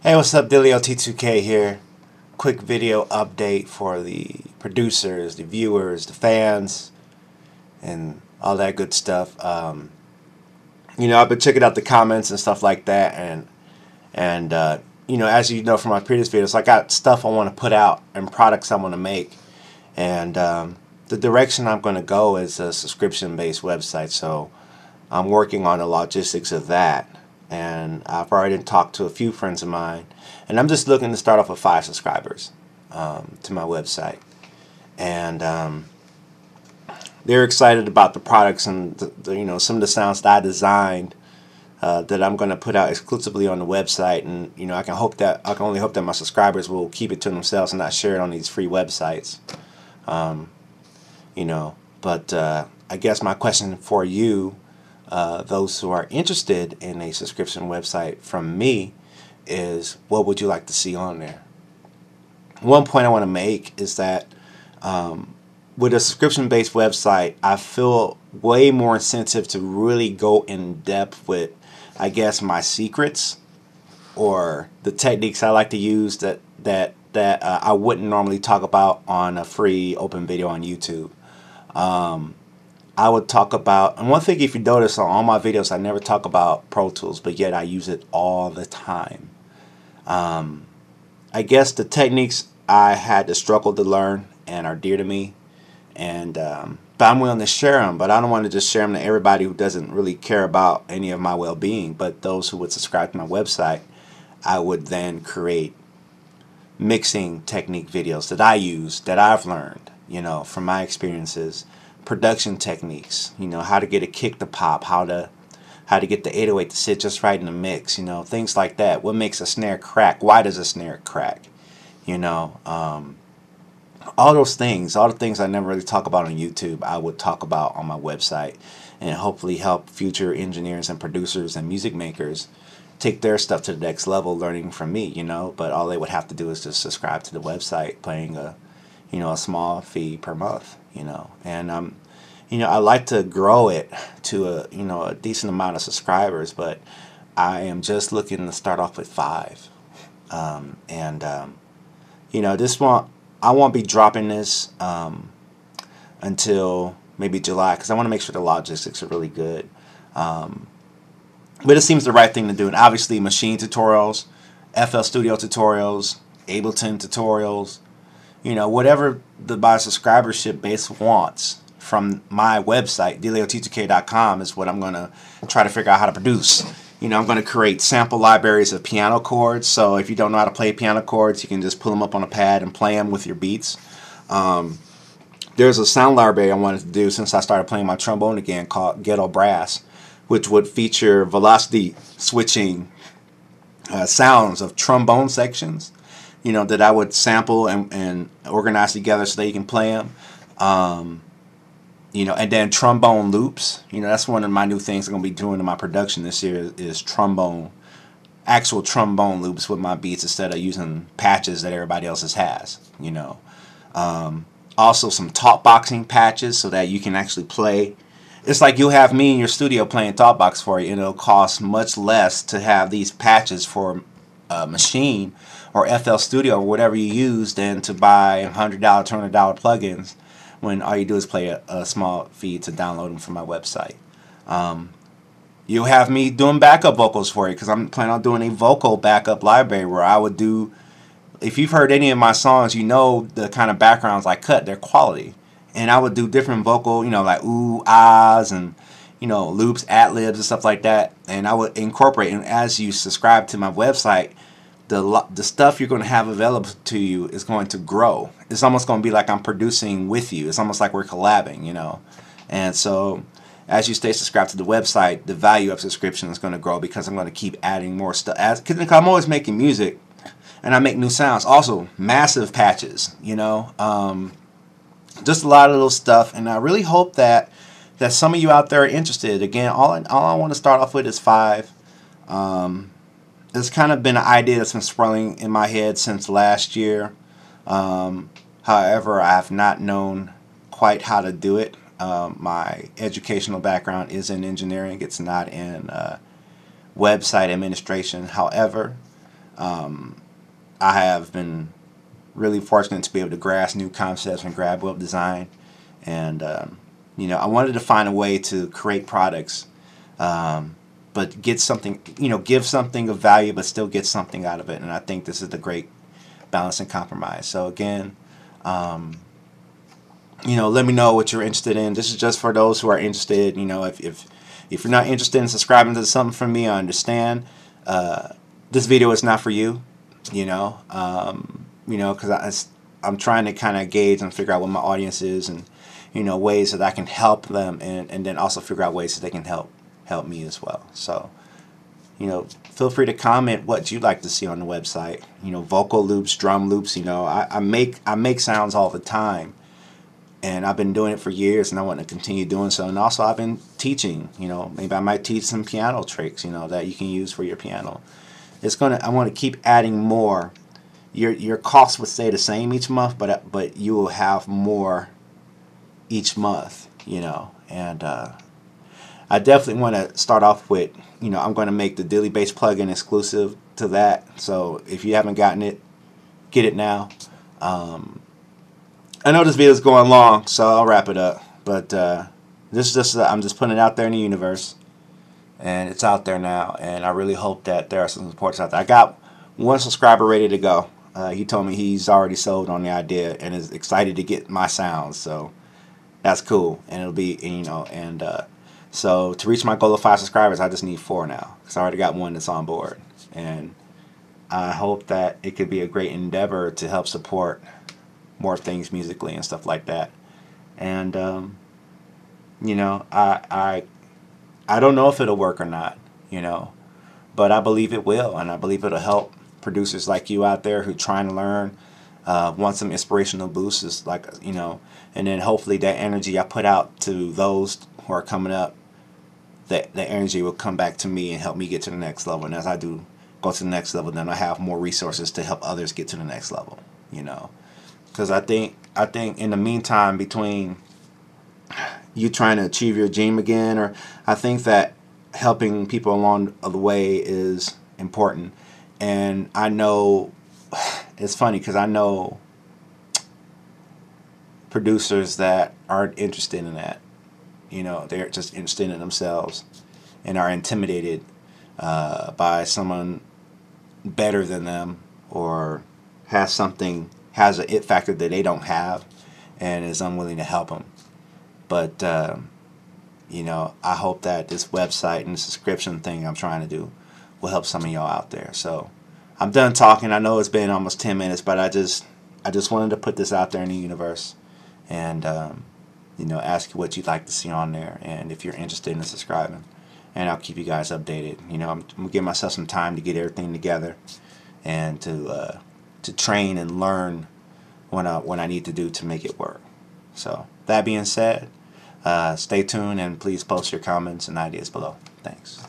Hey, what's up? Dilio T2K here. Quick video update for the producers, the viewers, the fans, and all that good stuff. I've been checking out the comments and stuff like that, and as you know from my previous videos, I got stuff I want to put out and products I want to make, and the direction I'm going to go is a subscription-based website. So I'm working on the logistics of that. And I've already talked to a few friends of mine, and I'm just looking to start off with 5 subscribers to my website, and they're excited about the products and some of the sounds that I designed that I'm going to put out exclusively on the website. And I can only hope that my subscribers will keep it to themselves and not share it on these free websites. But I guess my question for you, those who are interested in a subscription website from me, is what would you like to see on there? One point I want to make is that with a subscription-based website, I feel way more incentive to really go in depth with, I guess, my secrets or the techniques I like to use that I wouldn't normally talk about on a free open video on YouTube. I would talk about, and one thing, if you notice on all my videos, I never talk about Pro Tools, but yet I use it all the time. I guess the techniques I had to struggle to learn and are dear to me, and but I'm willing to share them. But I don't want to just share them to everybody who doesn't really care about any of my well-being. But those who would subscribe to my website, I would then create mixing technique videos that I use, that I've learned, from my experiences. Production techniques, how to get a kick to pop, how to get the 808 to sit just right in the mix, things like that. What makes a snare crack? Why does a snare crack? All those things, all the things I never really talk about on YouTube, I would talk about on my website, and hopefully help future engineers and producers and music makers take their stuff to the next level, learning from me. But all they would have to do is just subscribe to the website, paying a small fee per month. And I like to grow it to a decent amount of subscribers, but I am just looking to start off with 5. I won't be dropping this until maybe July, because I want to make sure the logistics are really good. But it seems the right thing to do. And obviously, machine tutorials, FL Studio tutorials, Ableton tutorials, whatever my subscribership base wants from my website, DilioT2K.com, is what I'm going to try to figure out how to produce. I'm going to create sample libraries of piano chords. So if you don't know how to play piano chords, you can just pull them up on a pad and play them with your beats. There's a sound library I wanted to do since I started playing my trombone again, called Ghetto Brass, which would feature velocity switching sounds of trombone sections, that I would sample and organize together so that you can play them. And then trombone loops. That's one of my new things I'm going to be doing in my production this year, is actual trombone loops with my beats instead of using patches that everybody else's has. Also some talk boxing patches so that you can actually play. It's like you'll have me in your studio playing talk box for you, and it'll cost much less to have these patches for a machine or FL Studio or whatever you use than to buy $100, $200 plugins when all you do is play a small fee to download them from my website. You'll have me doing backup vocals for you, because I'm planning on doing a vocal backup library where I would do, if you've heard any of my songs, the kind of backgrounds I cut, they're quality. And I would do different vocal, like ooh, ahs, and loops, ad-libs, and stuff like that. And I would incorporate, and as you subscribe to my website, the stuff you're going to have available to you is going to grow. It's almost going to be like I'm producing with you. It's almost like we're collabing, And so as you stay subscribed to the website, the value of subscription is going to grow, because I'm going to keep adding more stuff. Because I'm always making music, and I make new sounds. Also, massive patches, just a lot of little stuff. And I really hope that some of you out there are interested. Again, all I want to start off with is 5. It's kind of been an idea that's been swirling in my head since last year. However, I have not known quite how to do it. My educational background is in engineering. It's not in website administration. However, I have been really fortunate to be able to grasp new concepts and grab web design, and I wanted to find a way to create products, but get something, give something of value, but still get something out of it. And I think this is the great balance and compromise. So again, let me know what you're interested in. This is just for those who are interested. If you're not interested in subscribing to something from me, I understand. This video is not for you. Because I'm trying to kind of gauge and figure out what my audience is, and ways that I can help them, and then also figure out ways that they can help me as well. So feel free to comment what you'd like to see on the website. Vocal loops, drum loops. I make sounds all the time, and I've been doing it for years, and I want to continue doing so. And also I've been teaching. Maybe I might teach some piano tricks that you can use for your piano. I want to keep adding more. Your costs would stay the same each month, but you will have more each month, and I definitely want to start off with, I'm going to make the Dilly Bass plugin exclusive to that. So if you haven't gotten it, get it now. I know this video is going long, so I'll wrap it up. But this is just I'm just putting it out there in the universe, and it's out there now. And I really hope that there are some supporters out there. I got one subscriber ready to go. He told me he's already sold on the idea and is excited to get my sounds. So that's cool, and it'll be so to reach my goal of 5 subscribers, I just need 4 now, because I already got one that's on board. And I hope that it could be a great endeavor to help support more things musically and stuff like that. And I don't know if it'll work or not, but I believe it will, and I believe it'll help producers like you out there who trying to learn, want some inspirational boosts, is and then hopefully that energy I put out to those who are coming up, that energy will come back to me and help me get to the next level. And as I do go to the next level, then I have more resources to help others get to the next level. Because I think in the meantime, between you trying to achieve your dream again, or I think that helping people along the way is important. And I know it's funny because I know producers that aren't interested in that. They're just interested in themselves and are intimidated by someone better than them, or has an it factor that they don't have, and is unwilling to help them. But I hope that this website and the subscription thing I'm trying to do will help some of y'all out there. So I'm done talking. I know it's been almost 10 minutes, but I just wanted to put this out there in the universe, and ask you what you'd like to see on there, and if you're interested in subscribing, and I'll keep you guys updated. I'm gonna give myself some time to get everything together, and to train and learn what I need to do to make it work. So that being said, stay tuned, and please post your comments and ideas below. Thanks.